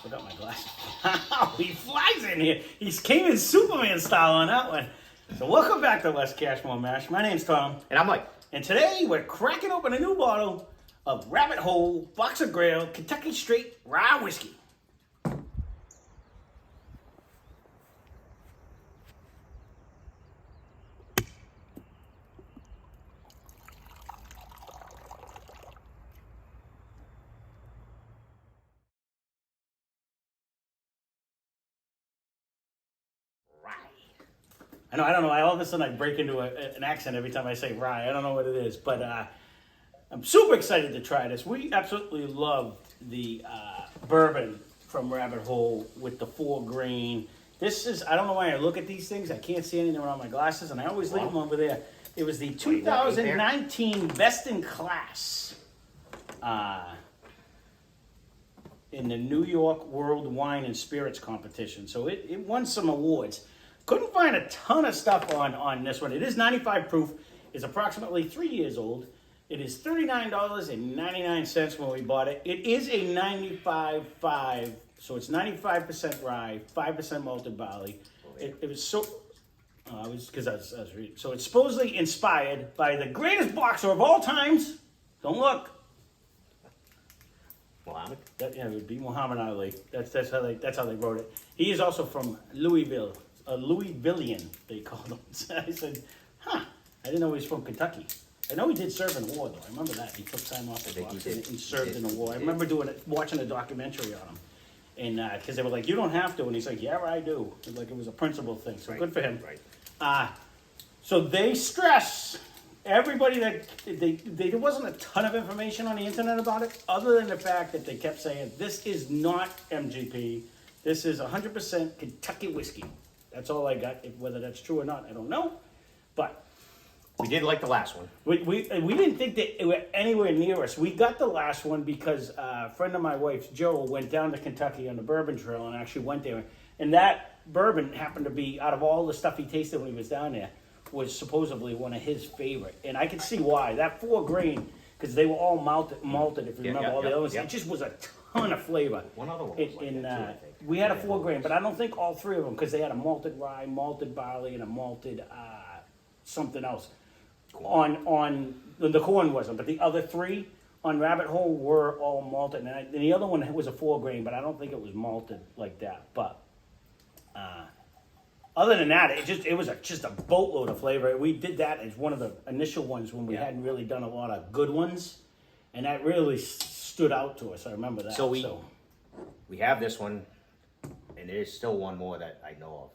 forgot my glasses. He flies in here. He came in Superman style on that one. So welcome back to Less Cash, More Mash. My name's Tom. And I'm Mike. And today we're cracking open a new bottle of Rabbit Hole Boxergrail Kentucky Straight Rye Whiskey. I don't know. All of a sudden I break into an accent every time I say rye. I don't know what it is, but I'm super excited to try this. We absolutely love the bourbon from Rabbit Hole with the 4 grain. This is, I don't know why I look at these things. I can't see anything around my glasses, and I always leave them over there. It was the 2019 Best in Class in the New York World Wine and Spirits Competition. So it won some awards. Couldn't find a ton of stuff on this one. It is 95 proof. It's approximately 3 years old. It is $39.99 when we bought it. It is a 95.5, so it's 95% rye, 5% malted barley. It was so, I was reading. So it's supposedly inspired by the greatest boxer of all times. Don't look. Muhammad? It would be Muhammad Ali. That's how they wrote it. He is also from Louisville. A Louisvillian, they called him. So I said, I didn't know he was from Kentucky. I know he did serve in war, though. I remember that. He took time off the box and served in the war. I remember watching a documentary on him. And because they were like, you don't have to. And he's like, yeah, I do. Like it was a principle thing. So good for him. Right. So they stress everybody that there wasn't a ton of information on the internet about it, other than the fact that they kept saying, this is not MGP. This is 100% Kentucky whiskey. That's all I got. Whether that's true or not, I don't know. But we did like the last one. We didn't think that it were anywhere near us. We got the last one because a friend of my wife's, Joe, went down to Kentucky on the bourbon trail and actually went there. And that bourbon happened to be, out of all the stuff he tasted when he was down there, was supposedly one of his favorite. And I can see why. That 4 grain, because they were all malted if you remember all the others. It just was a ton of flavor. One other one was like that too, I think. We had a 4 grain, but I don't think all 3 of them, because they had a malted rye, malted barley, and a malted something else. On the corn wasn't, but the other 3 on Rabbit Hole were all malted, and the other one was a 4 grain, but I don't think it was malted like that. But other than that, it was just a boatload of flavor. We did that as one of the initial ones when we hadn't really done a lot of good ones, and that really stood out to us. I remember that. So we have this one, and there's still one more that I know of.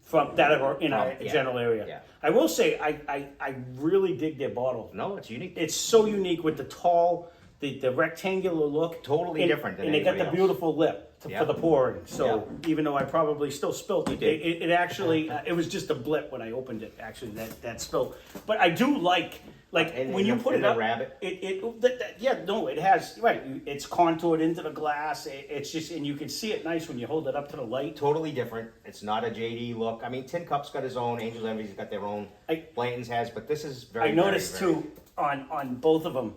From that are in our general area. Yeah. I will say I really dig their bottle. No, it's unique. It's so unique with the tall, the rectangular look. Totally different than and they got the else. beautiful lip for the pouring. So even though I probably still spilled it, it actually it was just a blip when I opened it. Actually, that spill. But I do like when you put it up. Rabbit. It has right. It's contoured into the glass. It's just, and you can see it nice when you hold it up to the light. Totally different. It's not a JD look. I mean, Tin Cup's got his own. Angel's Envy's got their own. Blanton's has, but this is very. I noticed very, too on both of them.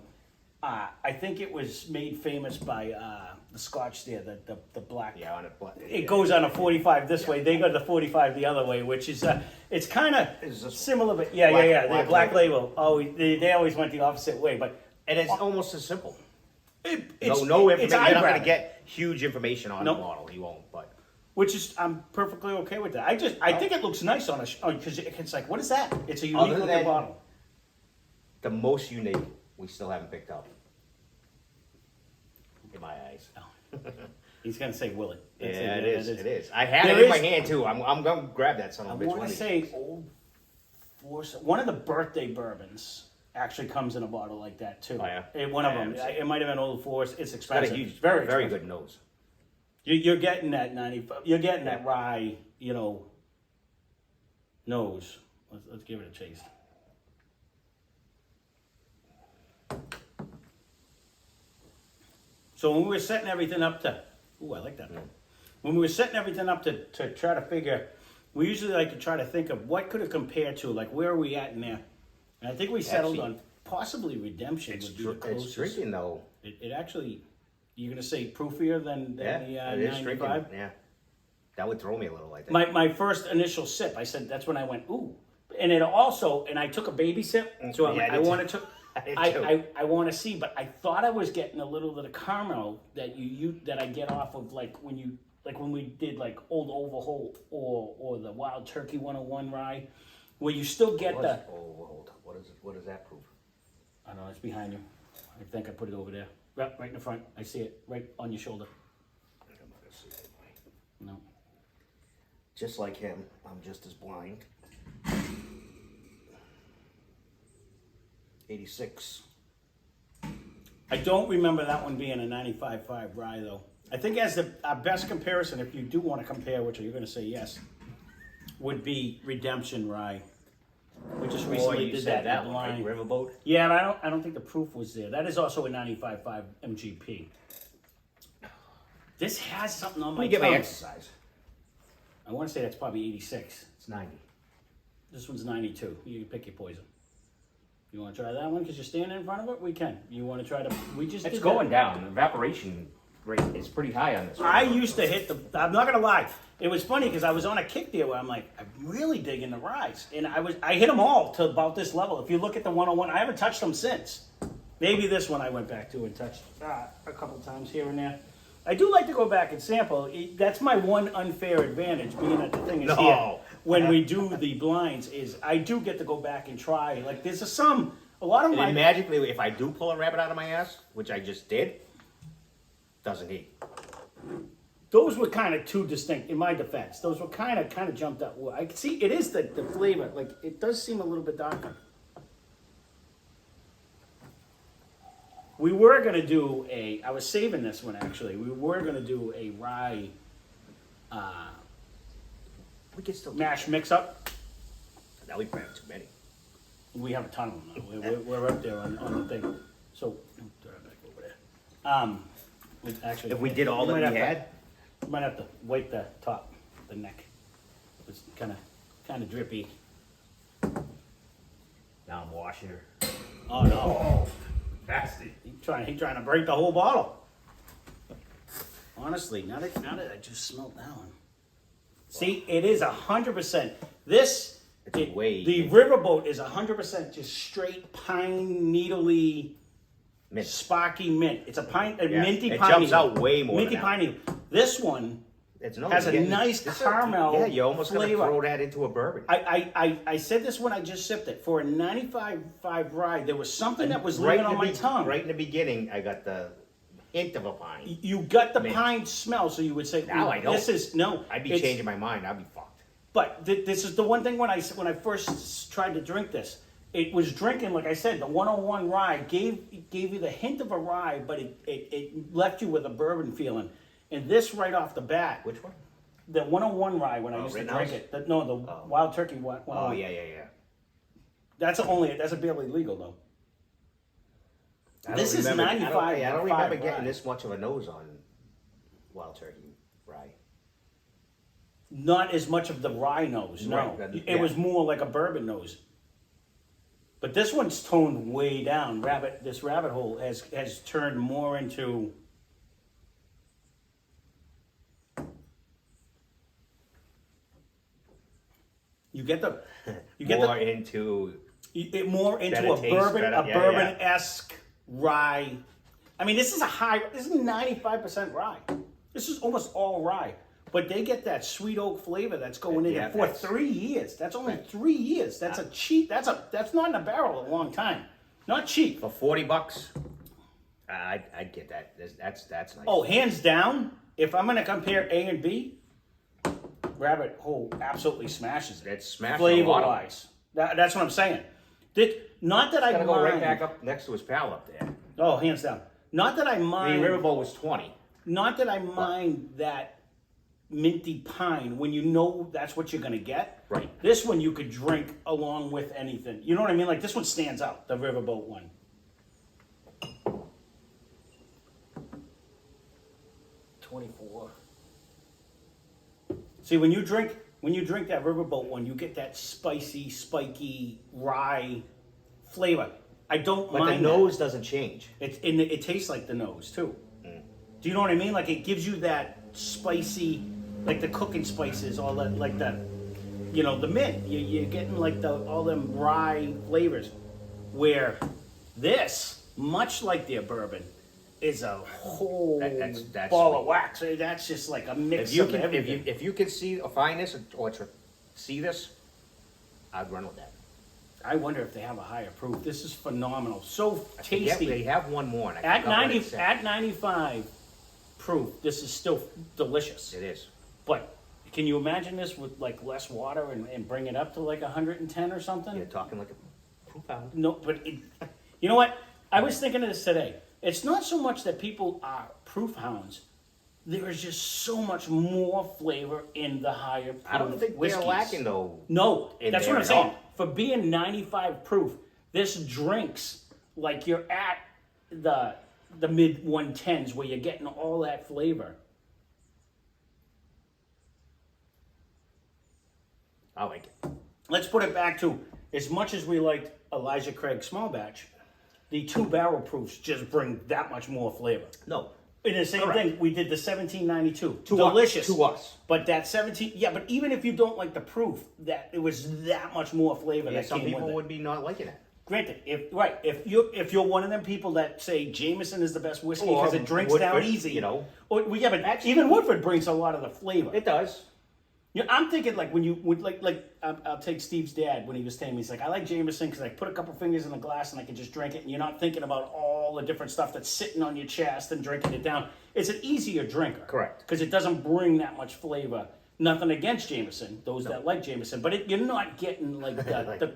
I think it was made famous by the Scotch there, the black. Yeah, on a black. It goes on a 45 this way. They go the 45 the other way, which is it's kind of similar, but the black label. Oh, they always went the opposite way, but and it's almost as simple. It's no information. You're not going to eye-grabbing. get huge information on the model. You won't, but. Which is, I'm perfectly okay with that. I think it looks nice on because it's like, what is that? It's a unique looking bottle. The most unique we still haven't picked up. In my eyes. He's gonna say Willie. It is. I had it in my hand too. I'm gonna grab that son of a bitch. I want to say Old Force. One of the birthday bourbons actually comes in a bottle like that too. Oh, yeah. One of them. It might have been Old Force. It's expensive. Got a huge, very expensive. Good nose. You're getting that 95. You're getting that rye. Nose. Let's give it a taste. So when we were setting everything up to, I like that. When we were setting everything up to try to figure, we usually like to try to think of what could it compare to, like where are we at in there? And I think we settled on possibly Redemption would be the closest. It's drinking though. It actually, You're gonna say proofier than Yeah, the it is drinking. 95? Yeah, that would throw me a little. I think. My first initial sip, I said that's when I went ooh, and it also, and I took a baby sip, so Yeah, I wanted to. I did too. I want to see, but I thought I was getting a little bit of caramel that that I get off of like when we did like Old Overholt or the Wild Turkey 101 rye, where you still get the. Hold. What is that proof? I don't know, it's behind you. I think I put it over there. Right in the front. I see it right on your shoulder. I'm not gonna see it. No. Just like him, I'm just as blind. 86. I don't remember that one being a 95.5 rye though. I think as our best comparison, if you do want to compare, which you're going to say yes, would be Redemption Rye. We just recently did that that in one, right? line. Riverboat. Yeah, and I don't think the proof was there. That is also a 95.5 MGP. This has something on my Let me get my tongue. exercise. I want to say that's probably 86. It's 90. This one's 92. You can pick your poison. You want to try that one because you're standing in front of it? We can. You want to try to? We just. It's did going that. down. The evaporation rate is pretty high on this one. I used to hit the. I'm not gonna lie. It was funny because I was on a kick there where I'm like, I'm really digging the rise, and I hit them all to about this level. If you look at the 101, I haven't touched them since. Maybe this one I went back to and touched a couple times here and there. I do like to go back and sample. That's my one unfair advantage, being that the thing is here. When we do the blinds, is I do get to go back and try. Like there's a lot of And my then magically, if I do pull a rabbit out of my ass, which I just did, doesn't he? those were kind of too distinct in my defense. Those were kind of jumped up. I can see it is the flavor. Like it does seem a little bit darker. We were gonna do I was saving this one actually. We were gonna do a rye We can still mash mix up. Now we grabbed too many. We have a ton of them now. We're up there on the thing. So throw it back over there. Actually, If we did all that we had, we might have to wipe the top, the neck. It's kind of drippy. now I'm washing her. Oh no! Oh, nasty. He trying to break the whole bottle. Honestly, now that I just smelled that one. See, it is 100%. This It's way the riverboat is 100% just straight pine needly, mint. sparky mint. It's a Yeah, minty it pine. jumps needle. out way more Minty than pine. Needle. This one It's has a nice caramel Yeah, you almost flavor. gotta throw that into a bourbon. I said this when I just sipped it. For a 95.5 rye, there was something that was living on my tongue. Right in the beginning, I got the hint of a pine. You got the Mint. pine smell, so you would say, Now I don't. This is no. I'd be it's- changing my mind. I'd be fucked. But this is the one thing when I first tried to drink this, it was drinking, like I said, the 101 rye gave you the hint of a rye, but it left you with a bourbon feeling. And this right off the bat, Which one? the 101 rye when I used to Rittenhouse? drink it, the Wild Turkey one. Oh yeah. That's a barely legal though. I This don't is remember- 95. I don't remember getting rye. this much of a nose on Wild Turkey rye. Not as much of the rye nose, no. Right, It yeah. was more like a bourbon nose. But this one's toned way down. This rabbit hole has turned more into. You get the. You get More the. into More into better a taste, bourbon, better- a yeah, bourbon-esque rye. I mean, this is 95% rye. This is almost all rye. But they get that sweet oak flavor that's going in Yeah, it for that's- 3 years. That's only 3 years. That's a cheap. That's not in a barrel a long time. Not cheap. for $40. I'd get that. That's nice. Oh, hands down. If I'm going to compare A and B, Rabbit Hole absolutely smashes it. It's smashing a flavor lot of wise. That's what I'm saying. Not that I Gotta mind. go right back up next to his pal up there. Oh, hands down. Not that I I mean, mind. Riverboat was 20. Not that I mind that minty pine when you know that's what you're gonna get. Right. This one you could drink along with anything. You know what I mean? Like this one stands out, the Riverboat one. $24. See, when you drink that Riverboat one, you get that spicy, spiky rye flavor. I don't But mind the that. nose doesn't change. It tastes like the nose too. Do you know what I mean? Like it gives you that spicy, like the cooking spices, all that, like the, the mint. You're getting like all them rye flavors. Where this, much like their bourbon, is a whole That's ball of wax. That's just like a mix of everything. If you can see or find this or to see this, I'd run with that. I wonder if they have a higher proof. This is phenomenal. So tasty. Yeah, they have one more. And At 95 proof, this is still delicious. It is. But can you imagine this with like less water and bring it up to like 110 or something? You're talking like a proof hound. No, but you know what? I was thinking of this today. It's not so much that people are proof hounds. There is just so much more flavor in the higher proof I don't think whiskeys. they're lacking though. No, that's what I'm saying. all. For being 95 proof, this drinks like you're at the mid 110s where you're getting all that flavor. I like it. Let's put it back to, as much as we liked Elijah Craig Small Batch, the 2 barrel proofs just bring that much more flavor. No. In the same Correct. thing, we did the 1792. To Delicious. To us. But that 17, yeah, but even if you don't like the proof, that it was that much more flavor Yeah, that some came people with it. would be not liking it. Granted, if you're one of them people that say Jameson is the best whiskey Or because it drinks down Woodford, easy, you know. Or, well, yeah, but even Woodford brings a lot of the flavor. It does. I'm thinking like when you would I'll take Steve's dad when he was telling me, he's like, I like Jameson because I put a couple fingers in the glass and I can just drink it, and you're not thinking about all the different stuff that's sitting on your chest and drinking it down. It's an easier drinker, Correct. because it doesn't bring that much flavor. Nothing against Jameson, those that like Jameson, but you're not getting like the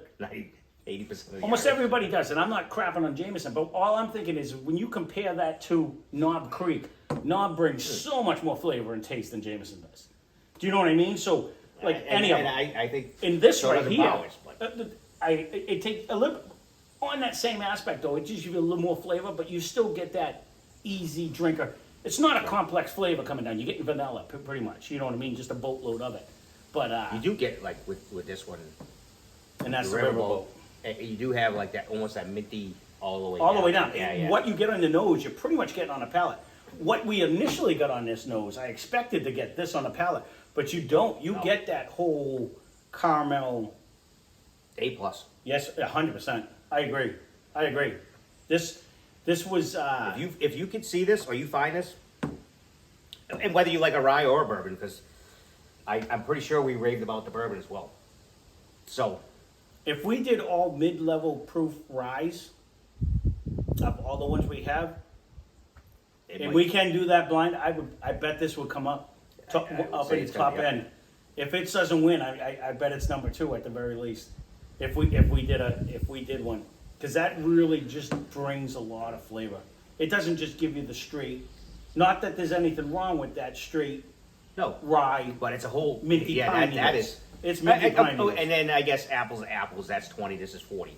80% of the almost Irish. everybody does, and I'm not crapping on Jameson, but all I'm thinking is when you compare that to Knob Creek, Knob brings so much more flavor and taste than Jameson does. Do you know what I mean? So, like any of them. I think In this so right does here, Bowers, but it takes a little, on that same aspect though, it gives you a little more flavor, but you still get that easy drinker. It's not a complex flavor coming down. You're getting vanilla, pretty much. You know what I mean? Just a boatload of it. But you do get like with this one, and that's the the riverboat. You do have like that almost that minty all the way All the way down. Yeah, And yeah. what you get on the nose, you're pretty much getting on a palate. What we initially got on this nose, I expected to get this on a palate, but you don't. You No. get that whole caramel. A+. Yes, 100%. I agree. This was. If you could see this or you find this, and whether you like a rye or a bourbon, because I'm pretty sure we raved about the bourbon as well. So If we did all mid-level proof ryes of all the ones we have, and we can do that blind, I bet this would come up I would up say in it's the gonna top be up. end. If it doesn't win, I bet it's number 2 at the very least. If we did one, because that really just brings a lot of flavor. It doesn't just give you the straight. Not that there's anything wrong with that straight no, rye. but it's a whole Minty yeah. pine That notes. is. It's minty pine Oh, notes. and then I guess apples to apples. That's 20. This is 40.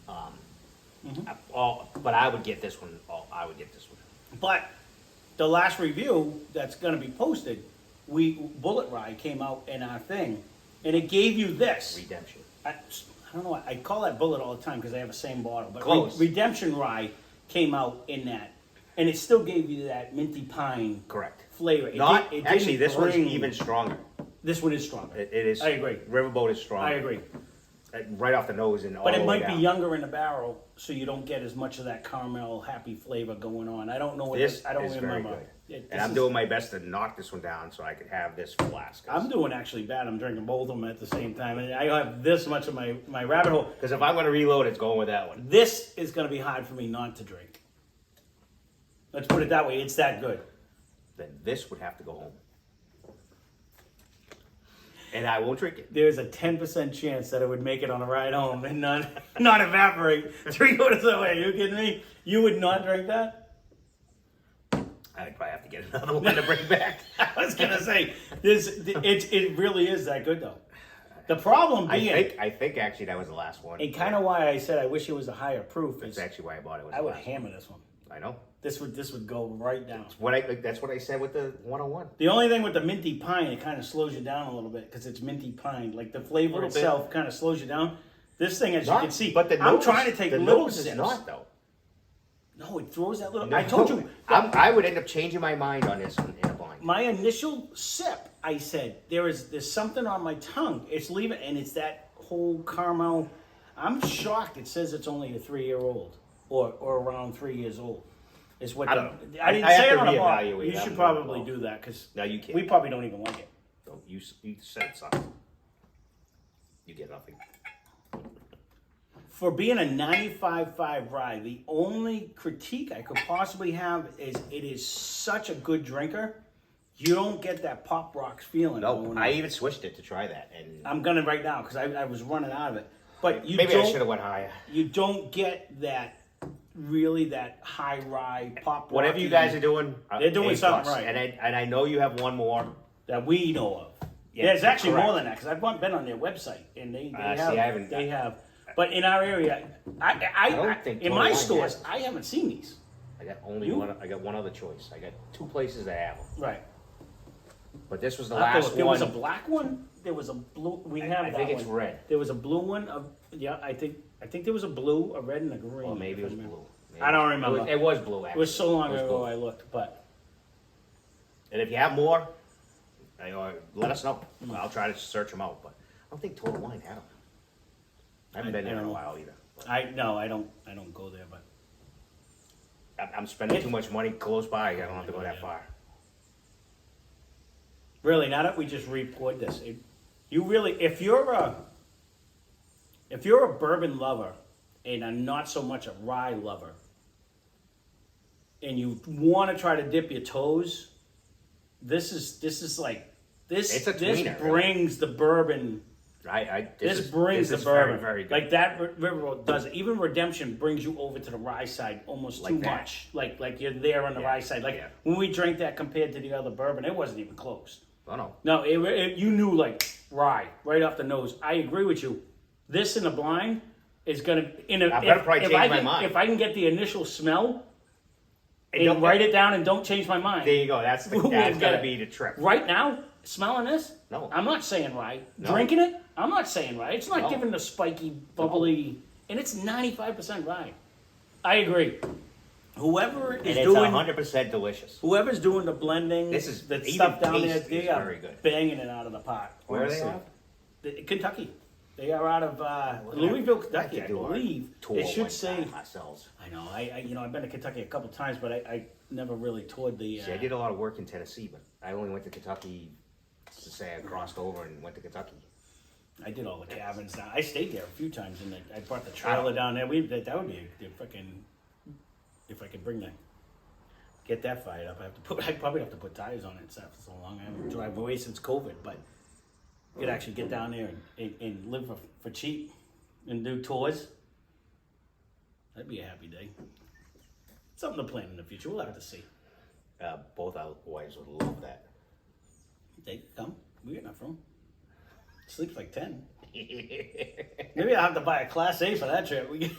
Mm-hmm. But I would get this one. I would get this one. But the last review that's going to be posted, Bullet Rye came out in our thing, and it gave you this. Redemption. I don't know. I call that Bullet all the time because they have the same bottle. But Close. Redemption Rye came out in that, and it still gave you that minty pine Correct. flavor. It Actually, didn't this one's bring- even stronger. This one is stronger. It is. I agree. Riverboat is stronger. I agree. Right off the nose and all But the it way might be down. younger in the barrel, so you don't get as much of that caramel happy flavor going on. I don't know what This I don't is remember. very good. This And I'm is- doing my best to knock this one down so I could have this flask. I'm doing actually bad. I'm drinking both of them at the same time. And I have this much of my rabbit hole. Because if I'm going to reload, it's going with that one. This is going to be hard for me not to drink. Let's put it that way. It's that good. Then this would have to go home. And I won't drink it. There's a 10% chance that it would make it on a ride home and not evaporate 3/4 of the way. Are you kidding me? You would not drink that? I'd probably have to get another one to bring back. I was going to say, it really is that good, though. The problem being, I think actually that was the last one. and kind of why I said I wish it was a higher proof, That's is actually why I bought it. Was I the would last hammer this one. one. I know. This would go right down. That's what I said with the 101. The only thing with the minty pine, it kind of slows you down a little bit because it's minty pine. Like the flavor Little bit. itself kind of slows you down. This thing, as you Not- can see, but the I'm nose, trying to take the little nose is sips. not though. No, it throws that little. I told you. I would end up changing my mind on this one in a blind. My initial sip, I said there's something on my tongue. It's leaving, and it's that whole caramel. I'm shocked. It says it's only a 3-year-old or around 3 years old. Is what I don't know. I didn't I say have it to on the bottle. reevaluate You that should one. probably do that because No, you can't. we probably don't even like it. So you said something. You get nothing. For being a 95.5 rye, the only critique I could possibly have is it is such a good drinker. You don't get that Pop Rocks feeling. No, going I on. even switched it to try that, and I'm gonna right now because I was running out of it. But you maybe I don't- should have went higher. You don't get that really that high rye pop. Whatever you rocky guys are doing, They're doing A+. something right. And I know you have one more. that we know of. Yeah, There's actually correct. more than that because I've been on their website and they See, have. I haven't- They have. But in our area, I don't think in Total my Wine stores, has it. I haven't seen these. I got only You? one. I got one other choice. I got 2 places that have them, Right. but this was the I thought last there one. was a black one. There was a blue. We have I that think it's one. red. There was a blue one. Yeah, I think there was a blue, a red, and a green. Or maybe it if was I remember. blue. Maybe. I don't remember. It was blue. It Actually. was so long It was ago blue. I looked, but And if you have more, let us know. I'll try to search them out. But I don't think Total Wine had them. I haven't been I there in don't a know. while either. I don't go there, but I'm spending too much money close by. I don't have to go that far. really, now that we just report this, you really, if you're a bourbon lover and a not so much a rye lover, and you want to try to dip your toes, this is like this. It's a this tweener, brings the bourbon. This brings the bourbon. very, very good. Like that River does it. Even Redemption brings you over to the rye side almost Like too that. much. Like you're there on the Yeah, rye side. Like yeah. when we drank that compared to the other bourbon, it wasn't even close. Oh no. No, you knew like rye right off the nose. I agree with you. This in the blind is gonna I'm gonna probably change my mind. If I can get the initial smell and don't- write it down and don't change my mind. There you go. That's We'll get gonna it. be the trick. Right now, smelling this, No. I'm not saying rye. No. Drinking it, I'm not saying rye. It's not No. giving the spiky, bubbly, and it's 95% rye. I agree. Whoever And is it's doing 100% delicious. whoever's doing the blending, This is- the even stuff down there, taste they is are very good. banging it out of the park. Where are they Honestly. at? Kentucky. They are out of We're Louisville, gonna have Kentucky, to I do our believe. tour It should one say. time ourselves. I know. I've been to Kentucky a couple times, but I never really toured the. See, I did a lot of work in Tennessee, but I only went to Kentucky to say I crossed over and went to Kentucky. I did all the cabins down. I stayed there a few times, and I brought the trailer down there. That would be a fucking. If I could bring that, get that fired up, I probably have to put tires on it and stuff for so long. I haven't driven away since COVID, but you could actually get down there and live for cheap and do tours. That'd be a happy day. Something to plan in the future. We'll have to see. Both our wives would love that. They come. We got enough room. Sleeps like 10. Maybe I'll have to buy a Class A for that trip. Wait,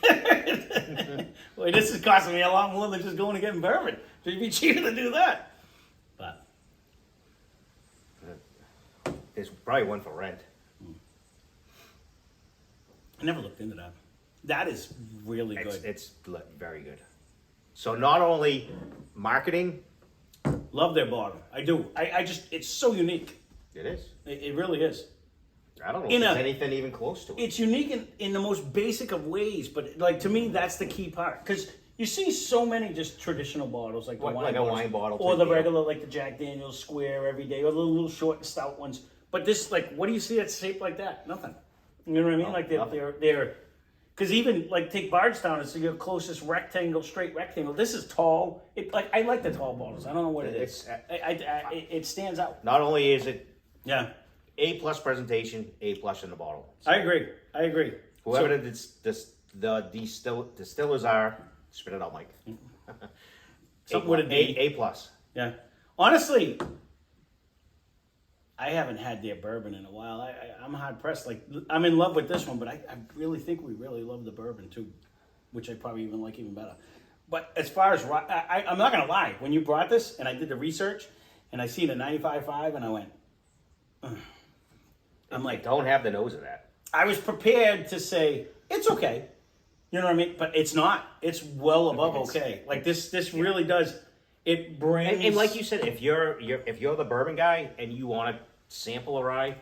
this is costing me a lot more than just going to get bourbon. It'd be cheaper to do that. But There's probably one for rent. I never looked into that. That is really good. It's very good. So not only marketing, Love their bottle. I do. I just, it's so unique. it is. It really is. I don't know In if there's a- anything even close to it. It's unique in the most basic of ways, but like to me, that's the key part. Because you see so many just traditional bottles, like the Like wine a bottles, wine bottle or type the deal. regular, like the Jack Daniel's Square every day, or the little short and stout ones. But this, like, what do you see that's shaped like that? Nothing. You know what I mean? No, Like nothing. they're, because even like take Bardstown as your closest rectangle, straight rectangle. This is tall. I like the tall bottles. I don't know what it is. It stands out. Not only is it Yeah, A+ presentation, A+ in the bottle. I agree. Whoever So- the distillers are, spit it out, Mike. Something with a D. A+. Yeah. Honestly, I haven't had their bourbon in a while. I'm hard pressed. Like, I'm in love with this one, but I really think we really love the bourbon too, which I probably even like even better. But as far as I'm not gonna lie, when you brought this and I did the research and I seen a 95.5 and I went, ugh. I'm like, Don't have the nose of that. I was prepared to say it's okay. You know what I mean? But it's not. It's well above It's- okay. Like this really does. It brings. And like you said, if you're the bourbon guy and you want to sample a rye,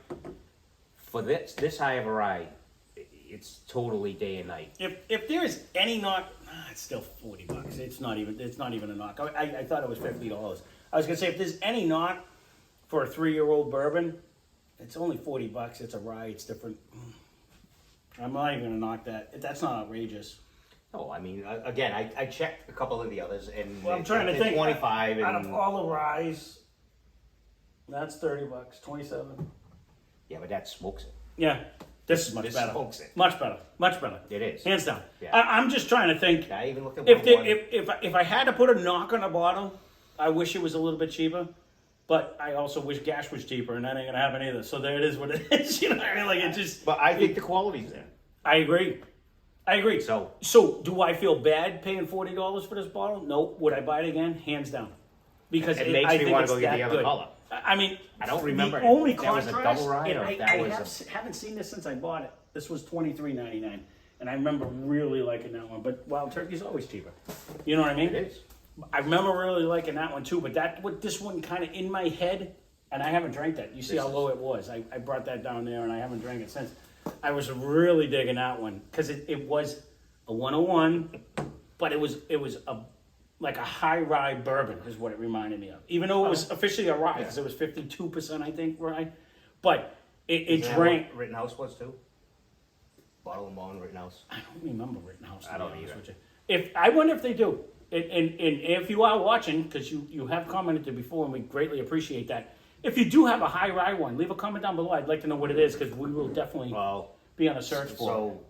for this high of a rye, it's totally day and night. If there's any knock, it's still $40. It's not even a knock. I thought it was $50. I was gonna say if there's any knock for a 3-year-old bourbon, it's only $40. It's a rye. It's different. I'm not even gonna knock that. That's not outrageous. No, I mean, again, I checked a couple of the others, and Well, I'm trying to it's think. 25, Out and of all the ryes, that's $30. 27. yeah, but that smokes it. Yeah, this is much This better. smokes it. Much better. Much better. It is. Hands down. Yeah. I'm just trying to think. I even looked at If one. if I had to put a knock on a bottle, I wish it was a little bit cheaper. But I also wish gas was cheaper, and that ain't gonna happen either. So there it is, what it is. You know what I mean? Like it just. But I think the quality's there. I agree. So do I feel bad paying $40 for this bottle? No. Would I buy it again? Hands down. Because It makes I me think wanna it's go get that the other good. color. I mean, I don't remember the only if that was a contrast. double rye and or if that was haven't seen this since I bought it. This was $23.99, and I remember really liking that one. But Wild Turkey's always cheaper. You know what I mean? It is. I remember really liking that one too. But this one kind of in my head, and I haven't drank that. You see how low it was. I brought that down there, and I haven't drank it since. I was really digging that one because it was a 101, but it was like a high rye bourbon is what it reminded me of. Even though it was officially a rye because it was 52% I think rye, but it Isn't that drank. what Rittenhouse was too. Bottle and Bond Rittenhouse. I don't remember Rittenhouse. I don't to be honest either. with you. I wonder if they do. And if you are watching, because you have commented before, and we greatly appreciate that. If you do have a high rye one, leave a comment down below. I'd like to know what it is because we will definitely Well, be on a search for it. so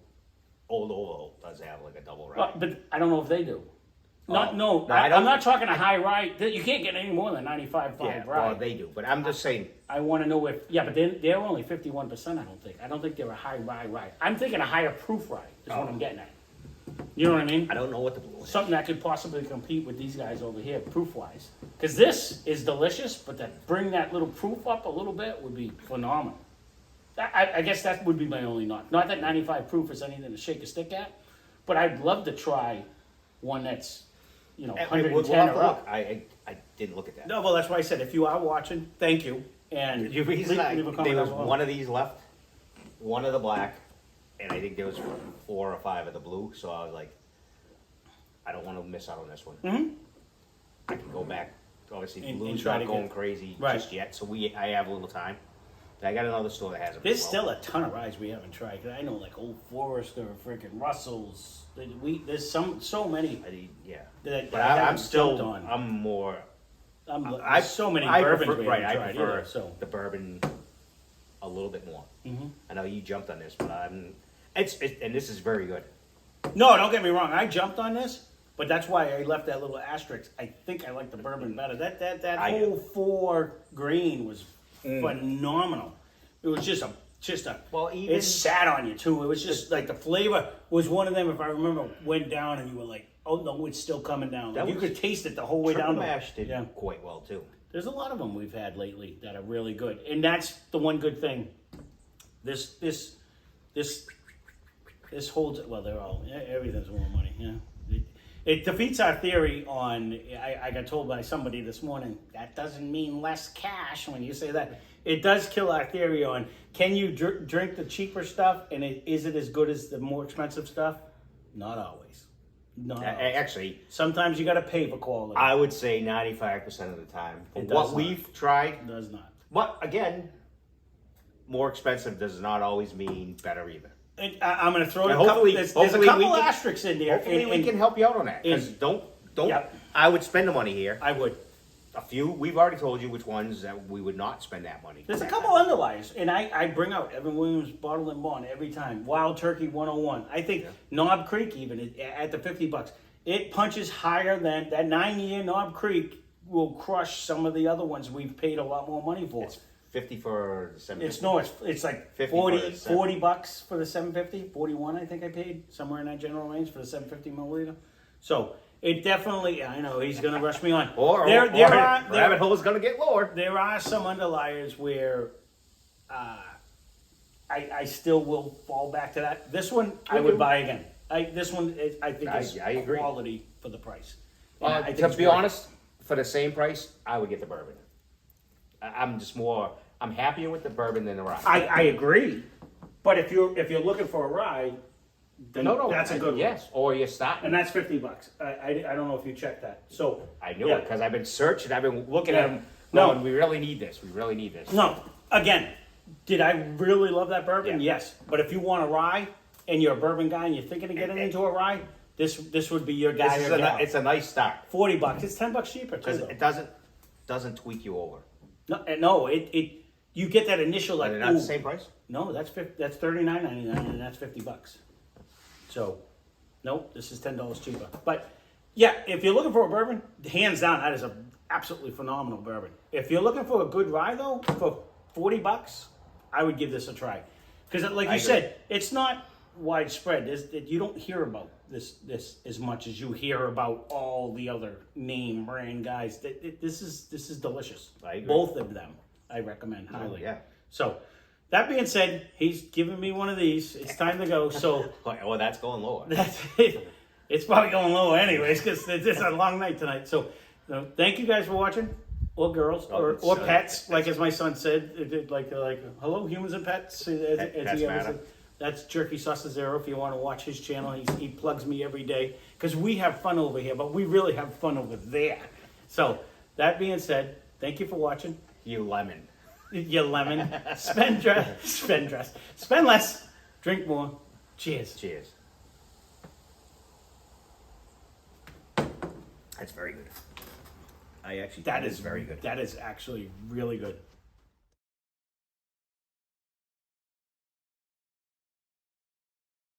Old Ovo does have like a double rye. But I don't know if they do. No, I I'm don't- not talking a high rye. You can't get any more than 95.5 yeah, rye. well, they do. But I'm just saying. I want to know if but they're only 51%. I don't think they're a high rye. I'm thinking a higher proof rye is what I'm getting at. You know what I mean? I don't know what the blue is. Something that could possibly compete with these guys over here, proof wise. Because this is delicious, but to bring that little proof up a little bit would be phenomenal. I guess that would be my only knock. Not that 95 proof is anything to shake a stick at, but I'd love to try one that's, We'll 110 have to or look. up. I didn't look at that. No, well, that's why I said if you are watching, thank you. And The reason leave a comment there down was below. one of these left, one of the black, and I think there was 4 or 5 of the blue. So I was like, I don't want to miss out on this one. Mhm. I can go back. Obviously, And blue's try not to going get- crazy Right. just yet, so I have a little time. I got another store that has them. There's as well. still a ton of ryes we haven't tried. 'Cause I know like Old Forester, freaking Russell's. There's so many Yeah, that but I I'm haven't still. jumped on. I'm more. There's so many I bourbons prefer, we right. haven't I tried prefer either. So the bourbon a little bit more. Mhm. I know you jumped on this, but and this is very good. no, don't get me wrong. I jumped on this, but that's why I left that little asterisk. I think I like the bourbon better. That I whole 4 green was phenomenal. It was just a. Well, even- it sat on you too. It was just like the flavor was one of them. If I remember, went down and you were like, "Oh no, it's still coming down." Like, That you was- could taste it the whole way Triple down. Mash did Yeah. quite well too. There's a lot of them we've had lately that are really good, and that's the one good thing. This holds it. Well, they're all everything's more money. Yeah, it defeats our theory on. I got told by somebody this morning that doesn't mean less cash when you say that. It does kill our theory on can you drink the cheaper stuff and is it as good as the more expensive stuff? Not always. Not always. Actually, Sometimes you got to pay for quality. I would say 95% of the time. For It does what not. we've tried, It does not. but again, more expensive does not always mean better either. And I'm going to throw And a couple. hopefully- There's a hopefully couple we can- asterisks in there. Hopefully, we and can help you out on that. Because and- don't. Yep. I would spend the money here. I would. A few. We've already told you which ones that we would not spend that money. There's a couple underliers, and I bring out Evan Williams Bottle and Bond every time. Wild Turkey 101. I think Knob Creek even at the $50. It punches higher than that 9-year Knob Creek will crush some of the other ones we've paid a lot more money for. It's 50 for the 750. It's like 50 for the $40 for the 750, 41 I think I paid, somewhere in that general range for the 750 milliliter. So it definitely, I know he's going to rush me on. Or rabbit hole is going to get lower. There are some underliers where I still will fall back to that. This one I would buy again. This one, I think is I agree. quality for the price. And I think To it's be worth it. honest, for the same price, I would get the bourbon. I'm happier with the bourbon than the rye. I agree, but if you're looking for a rye, then that's a good one. Yes, or you're starting. And that's $50. I don't know if you checked that. So I knew yeah. it because I've been searching. I've been looking at them. No. Going, we really need this. We really need this. No, again, did I really love that bourbon? Yeah. Yes. But if you want a rye and you're a bourbon guy and you're thinking of getting into a rye, this would be your guy or gal. It's a nice start $40. It's $10 cheaper too. because Though. it doesn't tweak you over. No, it you get that initial like. Are they not the ooh. same price? No, that's $39.99 and that's $50. So, nope, this is $10 cheaper. But yeah, if you're looking for a bourbon, hands down, that is a absolutely phenomenal bourbon. If you're looking for a good rye though, for $40, I would give this a try. Because like you said, it's not widespread. You don't hear about this as much as you hear about all the other name brand guys. This is delicious. I agree. Both of them, I recommend highly. yeah. So, that being said, he's giving me one of these. It's time to go. So. Oh, that's going lower. That's it. It's probably going low anyways because it's a long night tonight. So, thank you guys for watching, or girls, or pets, like as my son said, like hello humans and pets. As Pets he ever matter. said. That's Jerky Sauce Zero. If you want to watch his channel, he plugs me every day because we have fun over here, but we really have fun over there. So that being said, thank you for watching. You lemon. You lemon. Spend less. Drink more. Cheers. Cheers. That's very good. That is very good. That is actually really good.